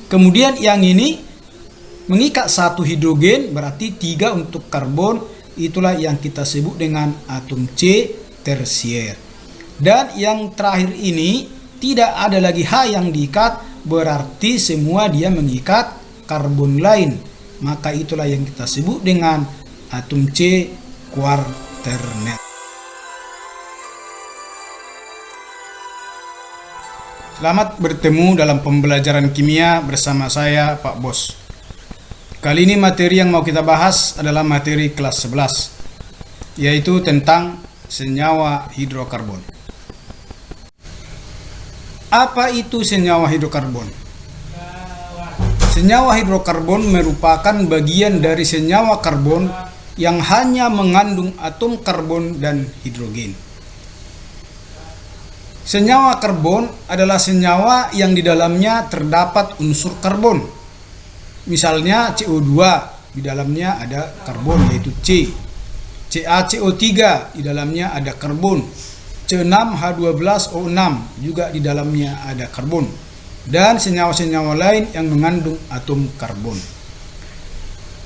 Kemudian yang ini mengikat satu hidrogen, berarti 3 untuk karbon. Itulah yang kita sebut dengan atom C tersier. Dan yang terakhir ini tidak ada lagi H yang diikat, berarti semua dia mengikat karbon lain. Maka itulah yang kita sebut dengan atom C quaternet. Selamat bertemu dalam pembelajaran kimia bersama saya, Pak Bos. Kali ini materi yang mau kita bahas adalah materi kelas 11, yaitu tentang senyawa hidrokarbon. Apa itu senyawa hidrokarbon? Senyawa hidrokarbon merupakan bagian dari senyawa karbon yang hanya mengandung atom karbon dan hidrogen. Senyawa karbon adalah senyawa yang di dalamnya terdapat unsur karbon. Misalnya CO2, di dalamnya ada karbon yaitu C. CaCO3, di dalamnya ada karbon. C6H12O6, juga di dalamnya ada karbon. Dan senyawa-senyawa lain yang mengandung atom karbon.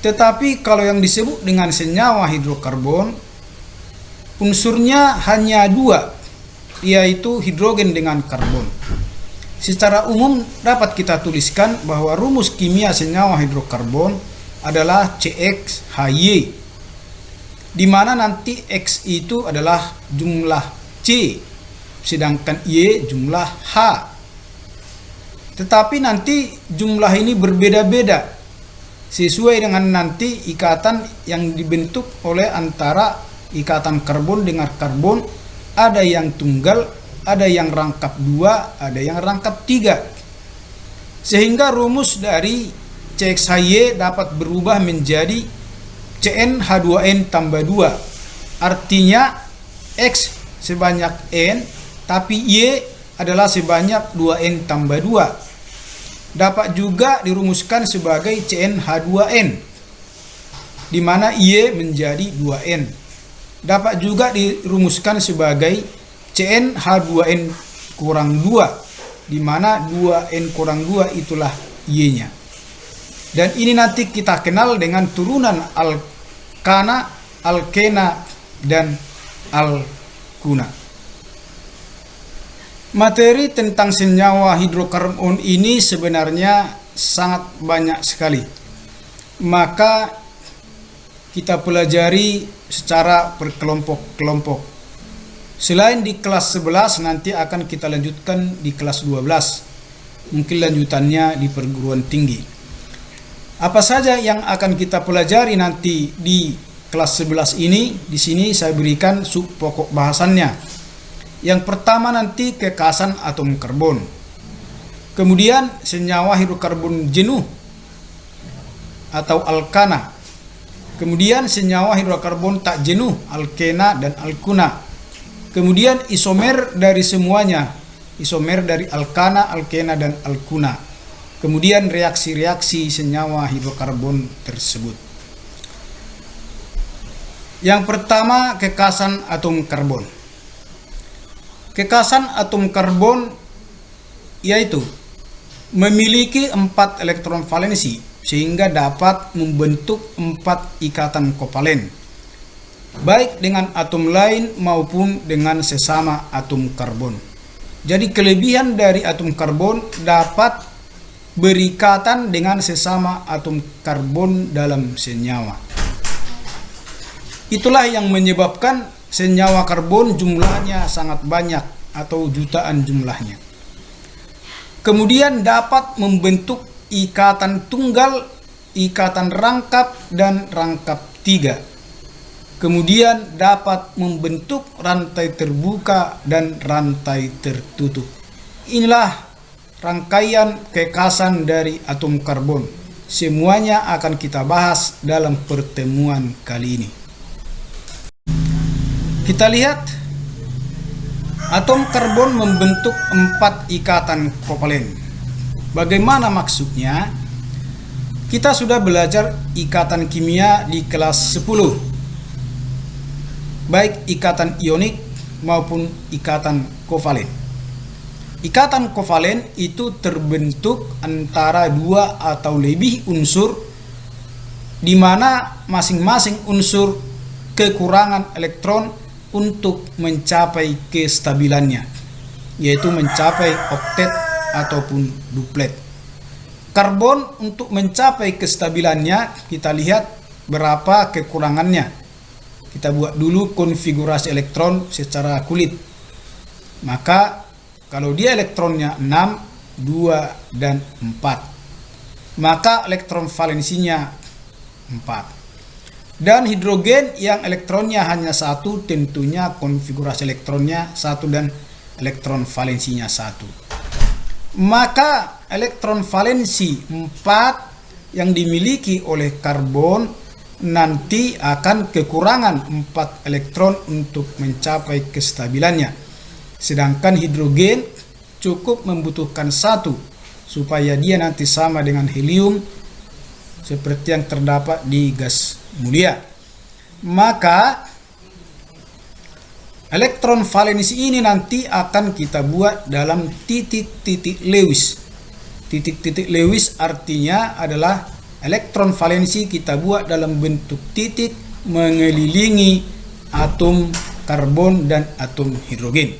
Tetapi kalau yang disebut dengan senyawa hidrokarbon, unsurnya hanya 2, yaitu hidrogen dengan karbon. Secara umum dapat kita tuliskan bahwa rumus kimia senyawa hidrokarbon adalah CXHY, di mana nanti X itu adalah jumlah C, sedangkan Y jumlah H. Tetapi nanti jumlah ini berbeda-beda sesuai dengan nanti ikatan yang dibentuk oleh antara ikatan karbon dengan karbon. Ada yang tunggal, ada yang rangkap 2, ada yang rangkap 3. Sehingga rumus dari CXHY dapat berubah menjadi CnH2n tambah 2. Artinya X sebanyak N, tapi Y adalah sebanyak 2N tambah 2. Dapat juga dirumuskan sebagai CnH2n, di mana Y menjadi 2N. Dapat juga dirumuskan sebagai CnH2n kurang 2, di mana 2N kurang 2 itulah Y-nya. Dan ini nanti kita kenal dengan turunan alkana, alkena, dan alkuna. Materi tentang senyawa hidrokarbon ini sebenarnya sangat banyak sekali. Maka kita pelajari secara berkelompok-kelompok. Selain di kelas 11, nanti akan kita lanjutkan di kelas 12. Mungkin lanjutannya di perguruan tinggi. Apa saja yang akan kita pelajari nanti di kelas 11 ini? Di sini saya berikan sub pokok bahasannya. Yang pertama nanti kekasan atom karbon. Kemudian senyawa hidrokarbon jenuh atau alkana. Kemudian senyawa hidrokarbon tak jenuh, alkena dan alkuna. Kemudian isomer dari semuanya, isomer dari alkana, alkena dan alkuna. Kemudian reaksi-reaksi senyawa hidrokarbon tersebut. Yang pertama, kekasan atom karbon. Kekasan atom karbon yaitu memiliki 4 elektron valensi, sehingga dapat membentuk 4 ikatan kovalen, baik dengan atom lain maupun dengan sesama atom karbon. Jadi kelebihan dari atom karbon dapat berikatan dengan sesama atom karbon dalam senyawa. Itulah yang menyebabkan senyawa karbon jumlahnya sangat banyak atau jutaan jumlahnya. Kemudian dapat membentuk ikatan tunggal, ikatan rangkap, dan rangkap 3. Kemudian dapat membentuk rantai terbuka dan rantai tertutup. Inilah rangkaian kekasan dari atom karbon. Semuanya akan kita bahas dalam pertemuan kali ini. Kita lihat, atom karbon membentuk 4 ikatan kovalen. Bagaimana maksudnya? Kita sudah belajar ikatan kimia di kelas 10, baik ikatan ionik maupun ikatan kovalen. ikatan kovalen itu terbentuk antara dua atau lebih unsur, di mana masing-masing unsur kekurangan elektron untuk mencapai kestabilannya, yaitu mencapai oktet ataupun duplet. Karbon untuk mencapai kestabilannya, kita lihat berapa kekurangannya. Kita buat dulu konfigurasi elektron secara kulit. Maka kalau dia elektronnya 6, 2, dan 4, maka elektron valensinya 4. Dan hidrogen yang elektronnya hanya 1, tentunya konfigurasi elektronnya 1 dan elektron valensinya 1. Maka elektron valensi 4 yang dimiliki oleh karbon nanti akan kekurangan 4 elektron untuk mencapai kestabilannya. Sedangkan hidrogen cukup membutuhkan 1 supaya dia nanti sama dengan helium seperti yang terdapat di gas mulia. Maka elektron valensi ini nanti akan kita buat dalam titik-titik Lewis. Titik-titik Lewis artinya adalah elektron valensi kita buat dalam bentuk titik mengelilingi atom karbon dan atom hidrogen.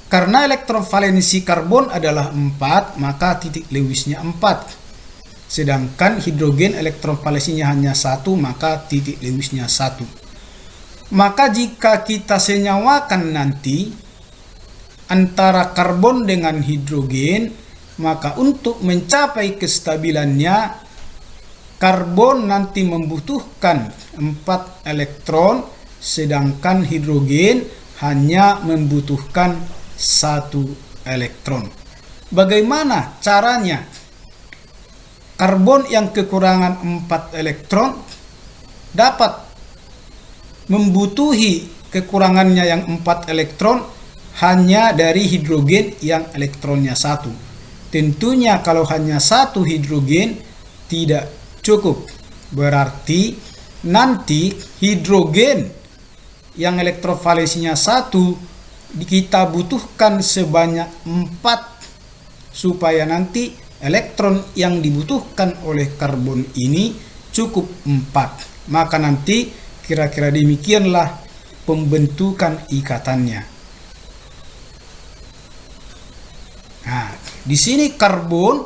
Karena elektron valensi karbon adalah 4, maka titik Lewisnya 4. Sedangkan hidrogen elektron valensinya hanya 1, maka titik Lewisnya 1. Maka jika kita senyawakan nanti antara karbon dengan hidrogen, maka untuk mencapai kestabilannya, karbon nanti membutuhkan 4 elektron, sedangkan hidrogen hanya membutuhkan 1 elektron. Bagaimana caranya? Karbon yang kekurangan 4 elektron dapat membutuhi kekurangannya yang 4 elektron hanya dari hidrogen yang elektronnya 1. Tentunya kalau hanya 1 hidrogen tidak cukup. Berarti nanti hidrogen yang elektron valensinya 1 kita butuhkan sebanyak 4 supaya nanti elektron yang dibutuhkan oleh karbon ini cukup 4. Maka nanti kira-kira demikianlah pembentukan ikatannya. Nah, di sini karbon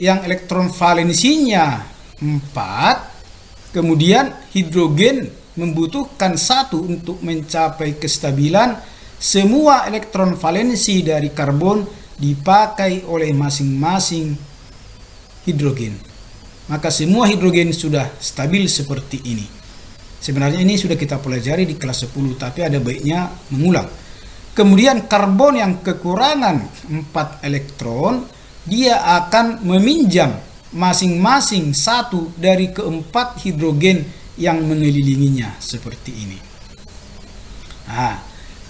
yang elektron valensinya 4, kemudian hidrogen membutuhkan 1 untuk mencapai kestabilan. Semua elektron valensi dari karbon dipakai oleh masing-masing hidrogen. Maka semua hidrogen sudah stabil seperti ini. Sebenarnya ini sudah kita pelajari di kelas 10, tapi ada baiknya mengulang. Kemudian karbon yang kekurangan 4 elektron, dia akan meminjam masing-masing 1 dari keempat hidrogen yang mengelilinginya seperti ini. Nah,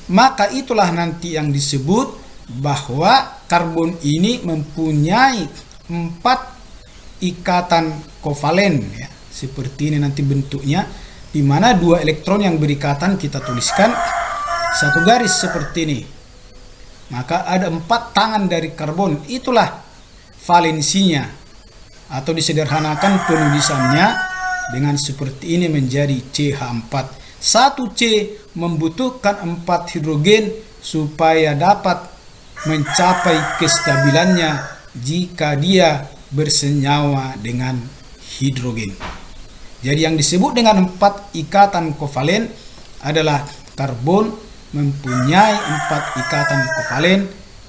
maka itulah nanti yang disebut bahwa karbon ini mempunyai 4 ikatan kovalen, ya. Seperti ini nanti bentuknya, di mana 2 elektron yang berikatan kita tuliskan satu garis seperti ini. Maka ada 4 tangan dari karbon, itulah valensinya. Atau disederhanakan penulisannya dengan seperti ini menjadi CH4. 1C membutuhkan 4 hidrogen supaya dapat mencapai kestabilannya jika dia bersenyawa dengan hidrogen. Jadi yang disebut dengan 4 ikatan kovalen adalah karbon mempunyai 4 ikatan kovalen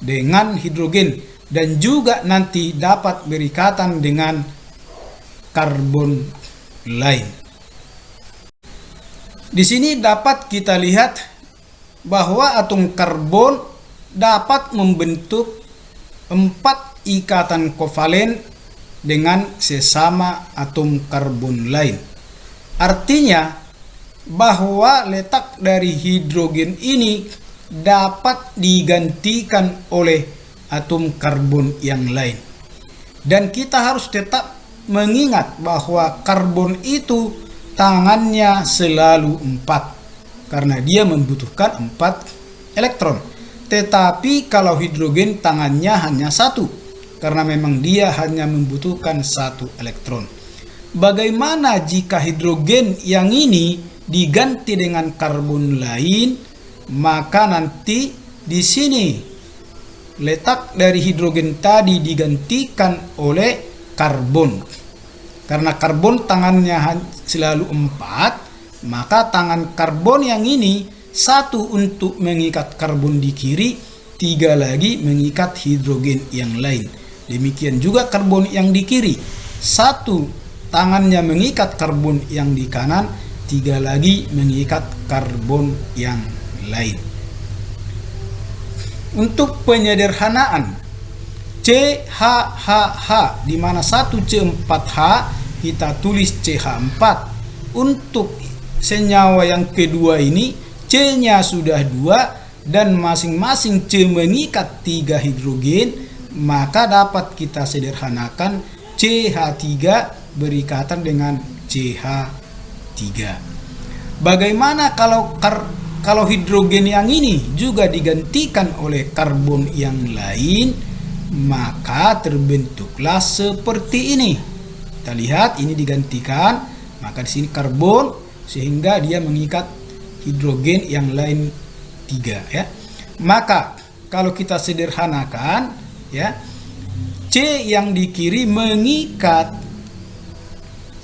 dengan hidrogen dan juga nanti dapat berikatan dengan karbon lain. Di sini dapat kita lihat bahwa atom karbon dapat membentuk 4 ikatan kovalen dengan sesama atom karbon lain. Artinya bahwa letak dari hidrogen ini dapat digantikan oleh atom karbon yang lain. Dan kita harus tetap mengingat bahwa karbon itu tangannya selalu 4 karena dia membutuhkan 4 elektron. Tetapi kalau hidrogen tangannya hanya satu, karena memang dia hanya membutuhkan satu elektron. Bagaimana jika hidrogen yang ini diganti dengan karbon lain? Maka nanti di sini letak dari hidrogen tadi digantikan oleh karbon. Karena karbon tangannya selalu 4, maka tangan karbon yang ini 1 untuk mengikat karbon di kiri, 3 lagi mengikat hidrogen yang lain. Demikian juga karbon yang di kiri, 1 tangannya mengikat karbon yang di kanan, 3 lagi mengikat karbon yang lain. Untuk penyederhanaan, CH di mana 1C4H kita tulis CH4. Untuk senyawa yang kedua ini C-nya sudah 2 dan masing-masing C mengikat 3 hidrogen, maka dapat kita sederhanakan CH3 berikatan dengan CH3. Bagaimana kalau hidrogen yang ini juga digantikan oleh karbon yang lain? Maka terbentuklah seperti ini. Kita lihat ini digantikan, maka di sini karbon sehingga dia mengikat hidrogen yang lain 3 ya. Maka kalau kita sederhanakan ya, C yang di kiri mengikat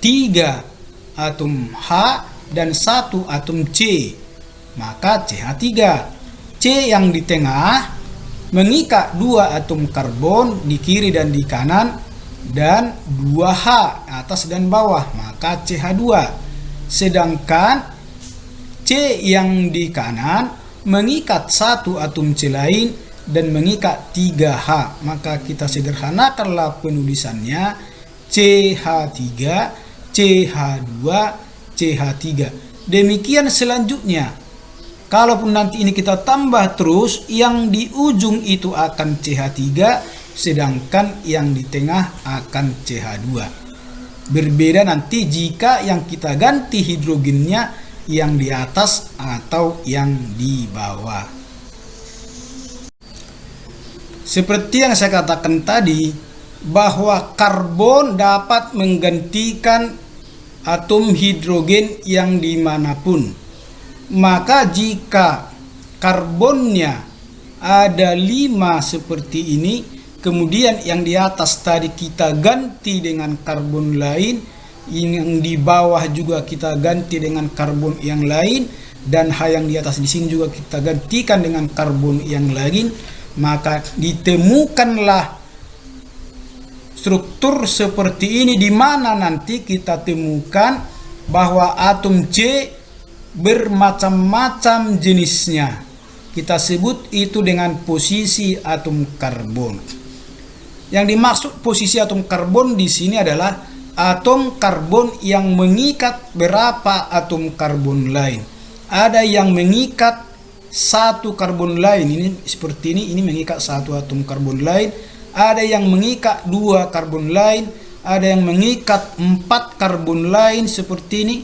3 atom H dan 1 atom C, maka CH3. C yang di tengah mengikat 2 atom karbon di kiri dan di kanan dan 2H atas dan bawah, maka CH2. Sedangkan C yang di kanan mengikat 1 atom C lain dan mengikat 3H, maka kita sederhanakanlah penulisannya CH3, CH2, CH3. Demikian selanjutnya. Kalaupun nanti ini kita tambah terus, yang di ujung itu akan CH3, sedangkan yang di tengah akan CH2. Berbeda nanti jika yang kita ganti hidrogennya yang di atas atau yang di bawah. Seperti yang saya katakan tadi, bahwa karbon dapat menggantikan atom hidrogen yang dimanapun. Maka jika karbonnya ada 5 seperti ini, kemudian yang di atas tadi kita ganti dengan karbon lain, yang di bawah juga kita ganti dengan karbon yang lain, dan yang di atas di sini juga kita gantikan dengan karbon yang lain, maka ditemukanlah struktur seperti ini, di mana nanti kita temukan bahwa atom C bermacam-macam jenisnya. Kita sebut itu dengan posisi atom karbon. Yang dimaksud posisi atom karbon di sini adalah atom karbon yang mengikat berapa atom karbon lain. Ada yang mengikat 1 karbon lain, ini seperti ini mengikat 1 atom karbon lain. Ada yang mengikat 2 karbon lain, ada yang mengikat 4 karbon lain seperti ini.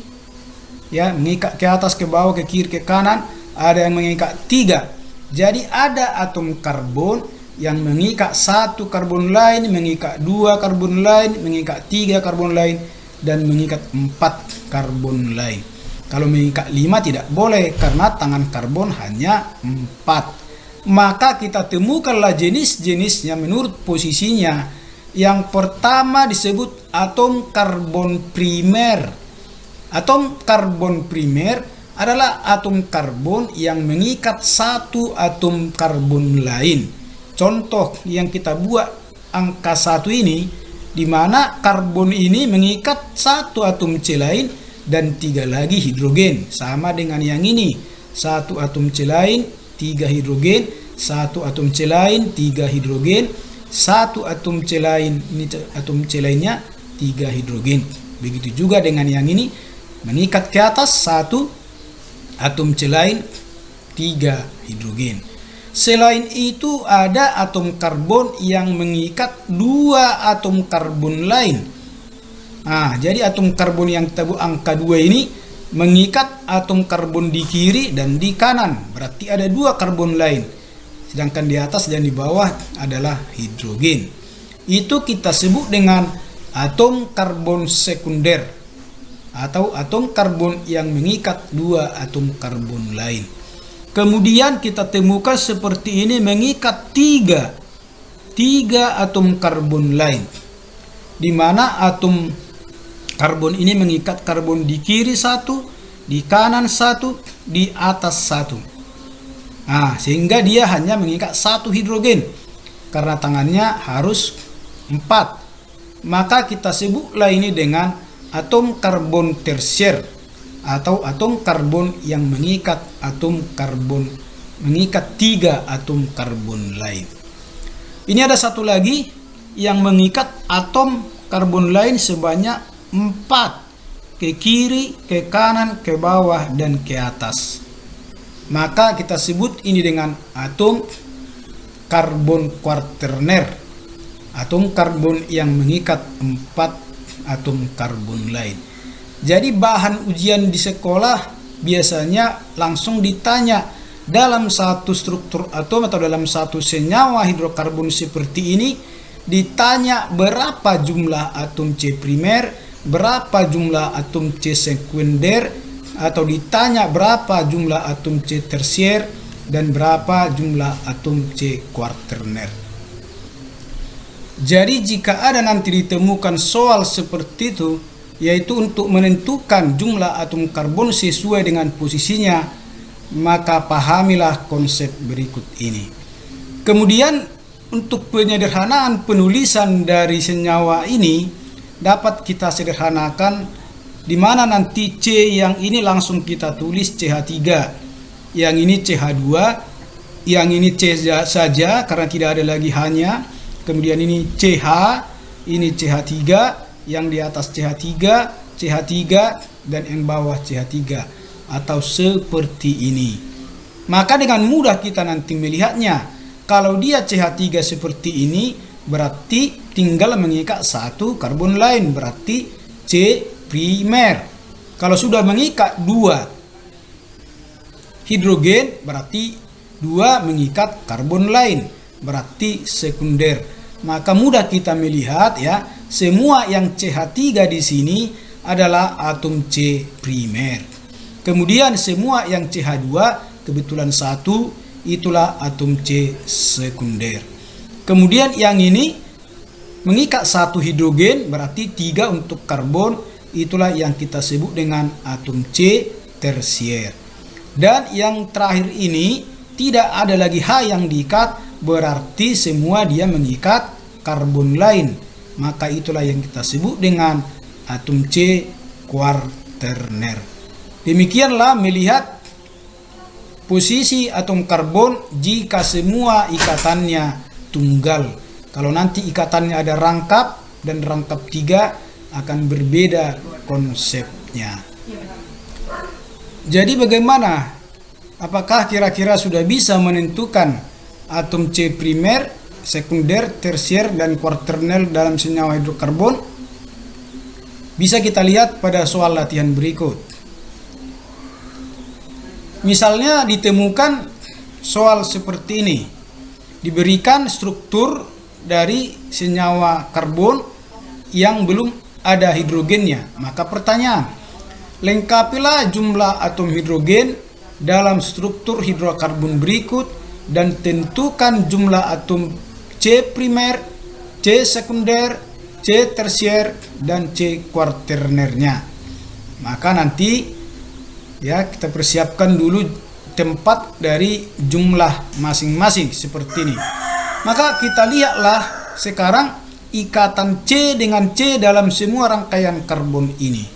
Ya, mengikat ke atas, ke bawah, ke kiri, ke kanan. Ada yang mengikat 3. Jadi ada atom karbon yang mengikat 1 karbon lain, mengikat 2 karbon lain, mengikat 3 karbon lain, dan mengikat 4 karbon lain. Kalau mengikat 5 tidak boleh karena tangan karbon hanya 4. Maka kita temukanlah jenis-jenisnya menurut posisinya. Yang pertama disebut atom karbon primer. Atom karbon primer adalah atom karbon yang mengikat 1 atom karbon lain. Contoh yang kita buat angka 1 ini, di mana karbon ini mengikat 1 atom C lain dan 3 lagi hidrogen, sama dengan yang ini. 1 atom C lain, 3 hidrogen, 1 atom C lain, 3 hidrogen, 1 atom C lain, ini atom C lainnya 3 hidrogen. Begitu juga dengan yang ini, mengikat ke atas 1 atom C lain, 3 hidrogen. Selain itu ada atom karbon yang mengikat 2 atom karbon lain. Nah, jadi atom karbon yang kita buat angka 2 ini mengikat atom karbon di kiri dan di kanan. Berarti ada 2 karbon lain. sedangkan di atas dan di bawah adalah hidrogen. Itu kita sebut dengan atom karbon sekunder atau atom karbon yang mengikat dua atom karbon lain. Kemudian kita temukan seperti ini mengikat tiga atom karbon lain, di mana atom karbon ini mengikat karbon di kiri satu, di kanan satu, di atas satu. Nah, sehingga dia hanya mengikat satu hidrogen karena tangannya harus 4. Maka kita sebutlah ini dengan atom karbon tersier atau atom karbon yang mengikat tiga atom karbon lain. Ini ada satu lagi yang mengikat atom karbon lain sebanyak 4, ke kiri, ke kanan, ke bawah, dan ke atas. Maka kita sebut ini dengan atom karbon kuaterner, atom karbon yang mengikat 4 atom karbon lain. Jadi bahan ujian di sekolah biasanya langsung ditanya dalam satu struktur atom atau dalam satu senyawa hidrokarbon seperti ini, ditanya berapa jumlah atom C primer, berapa jumlah atom C sekunder, atau ditanya berapa jumlah atom C tersier dan berapa jumlah atom C kuaterner. Jadi jika ada nanti ditemukan soal seperti itu, yaitu untuk menentukan jumlah atom karbon sesuai dengan posisinya, maka pahamilah konsep berikut ini. Kemudian untuk penyederhanaan penulisan dari senyawa ini dapat kita sederhanakan, di mana nanti C yang ini langsung kita tulis CH3, yang ini CH2, yang ini C saja karena tidak ada lagi hanya, kemudian ini CH, ini CH3, yang di atas CH3, CH3, dan yang bawah CH3, atau seperti ini. Maka dengan mudah kita nanti melihatnya. Kalau dia CH3 seperti ini, berarti tinggal mengikat satu karbon lain, berarti C primer. Kalau sudah mengikat dua hidrogen, berarti dua mengikat karbon lain, berarti sekunder. Maka mudah kita melihat ya, semua yang CH3 di sini adalah atom C primer. Kemudian semua yang CH2 kebetulan satu, itulah atom C sekunder. Kemudian yang ini mengikat satu hidrogen, berarti 3 untuk karbon, itulah yang kita sebut dengan atom C tersier. Dan yang terakhir ini tidak ada lagi H yang diikat, berarti semua dia mengikat karbon lain. Maka itulah yang kita sebut dengan atom C kuaterner. Demikianlah melihat posisi atom karbon jika semua ikatannya tunggal. Kalau nanti ikatannya ada rangkap dan rangkap 3 akan berbeda konsepnya. Jadi bagaimana? Apakah kira-kira sudah bisa menentukan atom C primer, sekunder, tersier, dan kuaterner dalam senyawa hidrokarbon? Bisa kita lihat pada soal latihan berikut. Misalnya ditemukan soal seperti ini. Diberikan struktur dari senyawa karbon yang belum ada hidrogennya. Maka pertanyaan, lengkapilah jumlah atom hidrogen dalam struktur hidrokarbon berikut dan tentukan jumlah atom C primer, C sekunder, C tersier, dan C kuaternernya. Maka nanti ya kita persiapkan dulu tempat dari jumlah masing-masing seperti ini. Maka kita lihatlah sekarang ikatan C dengan C dalam semua rangkaian karbon ini.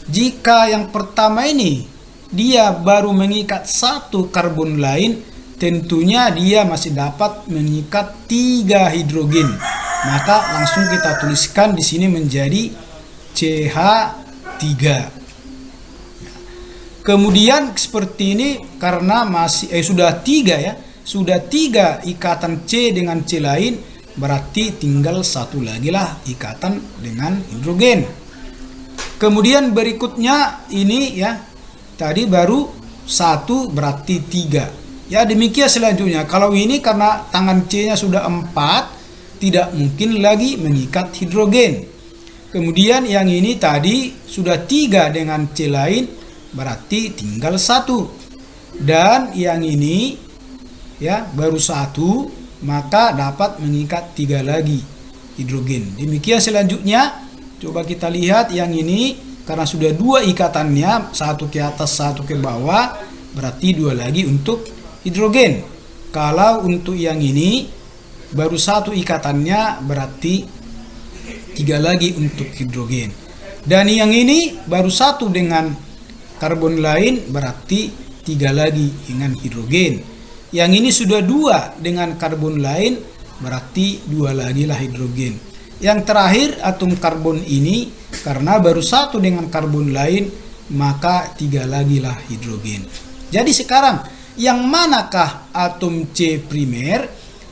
Jika yang pertama ini dia baru mengikat satu karbon lain, tentunya dia masih dapat mengikat 3 hidrogen. Maka langsung kita tuliskan di sini menjadi CH3. Kemudian seperti ini karena masih sudah 3 ya, sudah 3 ikatan C dengan C lain, berarti tinggal satu lagi lah ikatan dengan hidrogen. Kemudian berikutnya ini ya, tadi baru 1 berarti 3. Ya, demikian selanjutnya. Kalau ini karena tangan C-nya sudah 4, tidak mungkin lagi mengikat hidrogen. Kemudian yang ini tadi sudah 3 dengan C lain, berarti tinggal 1. Dan yang ini ya baru 1, maka dapat mengikat 3 lagi hidrogen. Demikian selanjutnya. Coba kita lihat yang ini, karena sudah 2 ikatannya, 1 ke atas 1 ke bawah, berarti 2 lagi untuk hidrogen. Kalau untuk yang ini baru 1 ikatannya, berarti 3 lagi untuk hidrogen. Dan yang ini baru 1 dengan karbon lain, berarti 3 lagi dengan hidrogen. Yang ini sudah 2 dengan karbon lain, berarti 2 lagi lah hidrogen. Yang terakhir atom karbon ini, karena baru 1 dengan karbon lain, maka 3 lagi lah hidrogen. Jadi sekarang yang manakah atom C primer?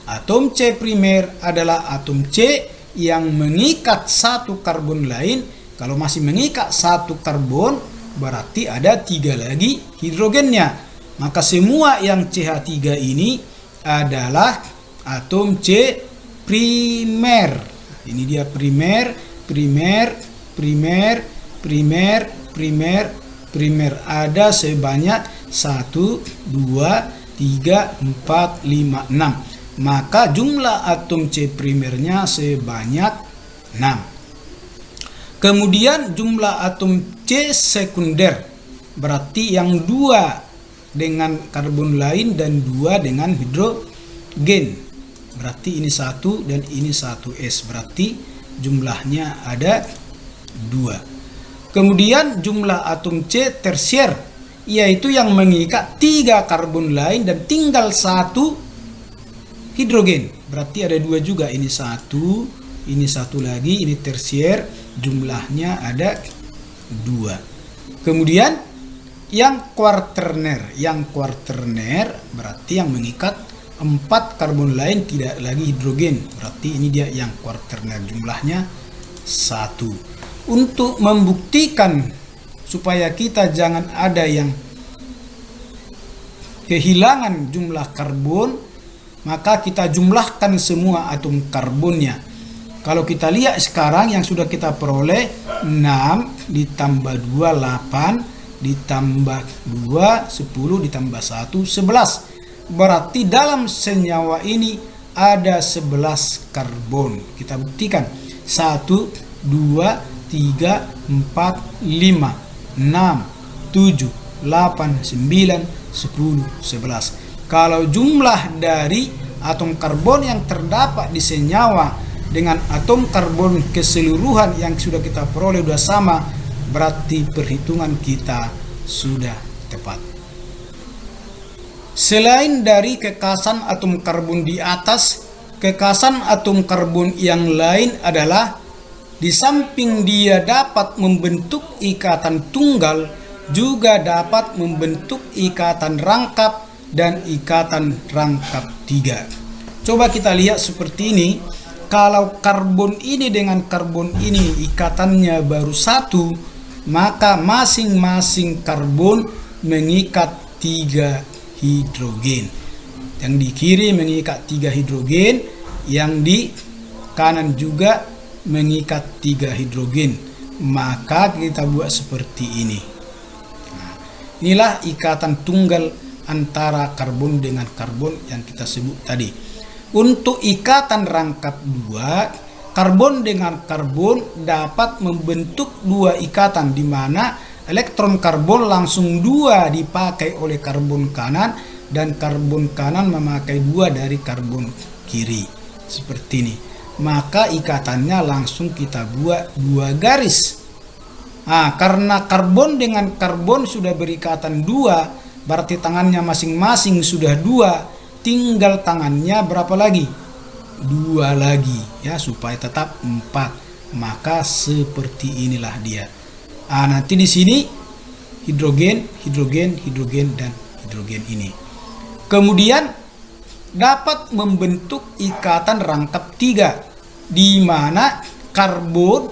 Atom C primer adalah atom C yang mengikat 1 karbon lain. Kalau masih mengikat 1 karbon, berarti ada 3 lagi hidrogennya. Maka semua yang CH3 ini adalah atom C primer. Ini dia primer, primer, primer, primer, primer, primer. Ada sebanyak 1, 2, 3, 4, 5, 6. Maka jumlah atom C primernya sebanyak 6. Kemudian jumlah atom C sekunder, berarti yang 2 dengan karbon lain dan 2 dengan hidrogen. Berarti ini 1 dan ini 1s, berarti jumlahnya ada 2. Kemudian jumlah atom C tersier, yaitu yang mengikat 3 karbon lain dan tinggal 1 hidrogen. Berarti ada 2 juga, ini 1, ini 1 lagi, ini tersier, jumlahnya ada 2. Kemudian yang kuarterner, berarti yang mengikat 4 karbon lain tidak lagi hidrogen, berarti ini dia yang kuarterner, jumlahnya 1. Untuk membuktikan supaya kita jangan ada yang kehilangan jumlah karbon, maka kita jumlahkan semua atom karbonnya. Kalau kita lihat sekarang yang sudah kita peroleh, 6 ditambah 2, 8, ditambah 2, 10, ditambah 1, 11. Berarti dalam senyawa ini ada 11 karbon. Kita buktikan. 1, 2, 3, 4, 5, 6, 7, 8, 9, 10, 11. Kalau jumlah dari atom karbon yang terdapat di senyawa dengan atom karbon keseluruhan yang sudah kita peroleh sudah sama, berarti perhitungan kita sudah tepat. Selain dari kekasan atom karbon di atas, kekasan atom karbon yang lain adalah di samping dia dapat membentuk ikatan tunggal, juga dapat membentuk ikatan rangkap dan ikatan rangkap 3. Coba kita lihat seperti ini. Kalau karbon ini dengan karbon ini ikatannya baru 1, maka masing-masing karbon mengikat 3 hidrogen. Yang di kiri mengikat 3 hidrogen, yang di kanan juga mengikat 3 hidrogen. Maka kita buat seperti ini. Nah, inilah ikatan tunggal antara karbon dengan karbon yang kita sebut tadi. Untuk ikatan rangkap 2, karbon dengan karbon dapat membentuk 2 ikatan, di mana elektron karbon langsung 2 dipakai oleh karbon kanan dan karbon kanan memakai 2 dari karbon kiri. Seperti ini. Maka ikatannya langsung kita buat 2 garis. Nah, karena karbon dengan karbon sudah berikatan 2, berarti tangannya masing-masing sudah 2. Tinggal tangannya berapa lagi? 2 lagi ya, supaya tetap 4. Maka seperti inilah dia. Nanti di sini hidrogen, hidrogen, hidrogen, dan hidrogen ini. Kemudian dapat membentuk ikatan rangkap 3, di mana karbon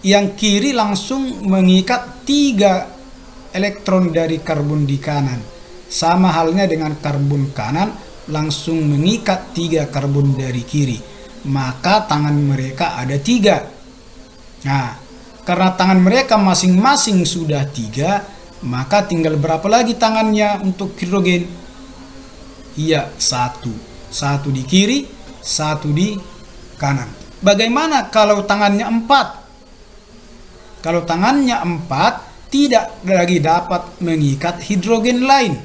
yang kiri langsung mengikat 3 elektron dari karbon di kanan. sama halnya dengan karbon kanan langsung mengikat 3 karbon dari kiri, maka tangan mereka ada 3. Nah, karena tangan mereka masing-masing sudah 3, maka tinggal berapa lagi tangannya untuk hidrogen? Iya, 1. 1 di kiri, 1 di kanan. Bagaimana kalau tangannya 4? Kalau tangannya 4, tidak lagi dapat mengikat hidrogen lain,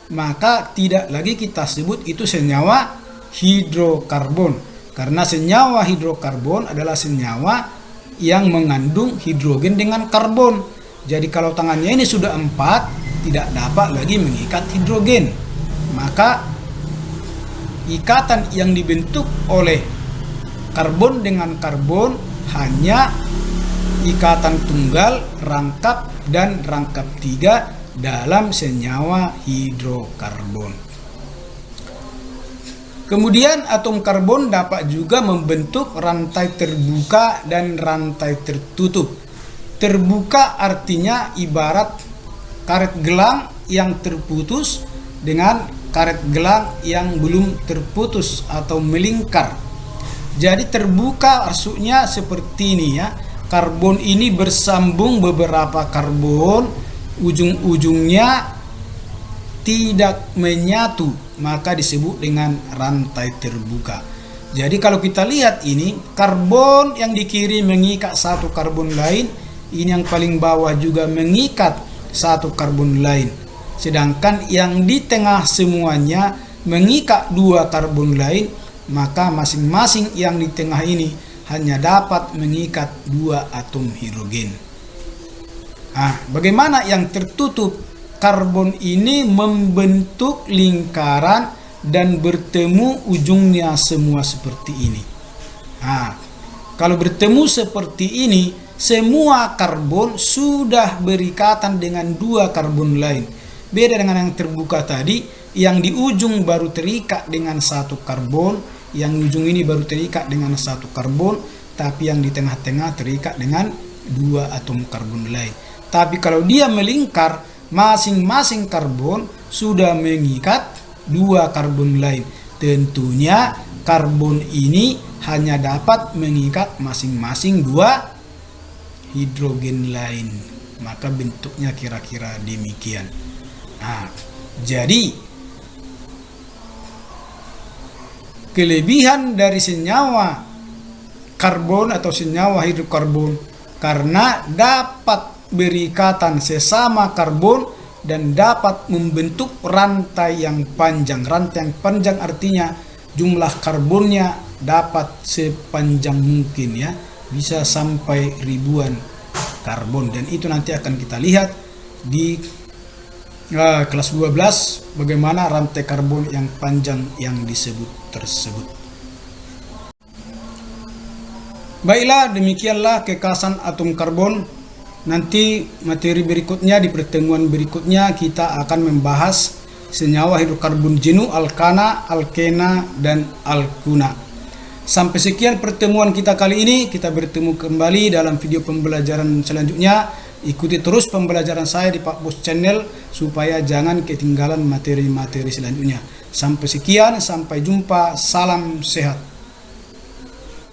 maka tidak lagi kita sebut itu senyawa hidrokarbon, karena senyawa hidrokarbon adalah senyawa yang mengandung hidrogen dengan karbon. Jadi kalau tangannya ini sudah 4, tidak dapat lagi mengikat hidrogen, maka ikatan yang dibentuk oleh karbon dengan karbon hanya ikatan tunggal, rangkap, dan rangkap 3 dalam senyawa hidrokarbon. Kemudian atom karbon dapat juga membentuk rantai terbuka dan rantai tertutup. Terbuka artinya ibarat karet gelang yang terputus dengan karet gelang yang belum terputus atau melingkar. Jadi terbuka maksudnya seperti ini ya. Karbon ini bersambung beberapa karbon, ujung-ujungnya tidak menyatu, maka disebut dengan rantai terbuka. Jadi kalau kita lihat ini, karbon yang di kiri mengikat 1 karbon lain, ini yang paling bawah juga mengikat 1 karbon lain. Sedangkan yang di tengah semuanya mengikat 2 karbon lain, maka masing-masing yang di tengah ini hanya dapat mengikat 2 atom hidrogen. Bagaimana yang tertutup? Karbon ini membentuk lingkaran dan bertemu ujungnya semua seperti ini. Kalau bertemu seperti ini, semua karbon sudah berikatan dengan 2 karbon lain. Beda dengan yang terbuka tadi, yang di ujung baru terikat dengan 1 karbon, yang ujung ini baru terikat dengan 1 karbon, tapi yang di tengah-tengah terikat dengan 2 atom karbon lain. Tapi kalau dia melingkar, masing-masing karbon sudah mengikat 2 karbon lain. Tentunya karbon ini hanya dapat mengikat masing-masing 2 hidrogen lain. Maka bentuknya kira-kira demikian. Jadi kelebihan dari senyawa karbon atau senyawa hidrokarbon karena dapat berikatan sesama karbon dan dapat membentuk rantai yang panjang. Rantai yang panjang artinya jumlah karbonnya dapat sepanjang mungkin ya, bisa sampai ribuan karbon, dan itu nanti akan kita lihat di kelas 12 bagaimana rantai karbon yang panjang yang disebut tersebut. Baiklah, demikianlah kekasan atom karbon. Nanti materi berikutnya, di pertemuan berikutnya kita akan membahas senyawa hidrokarbon jenuh, alkana, alkena, dan alkuna. Sampai sekian pertemuan kita kali ini. Kita bertemu kembali dalam video pembelajaran selanjutnya. Ikuti terus pembelajaran saya di Pak Bos Channel supaya jangan ketinggalan materi-materi selanjutnya. Sampai sekian, sampai jumpa, salam sehat.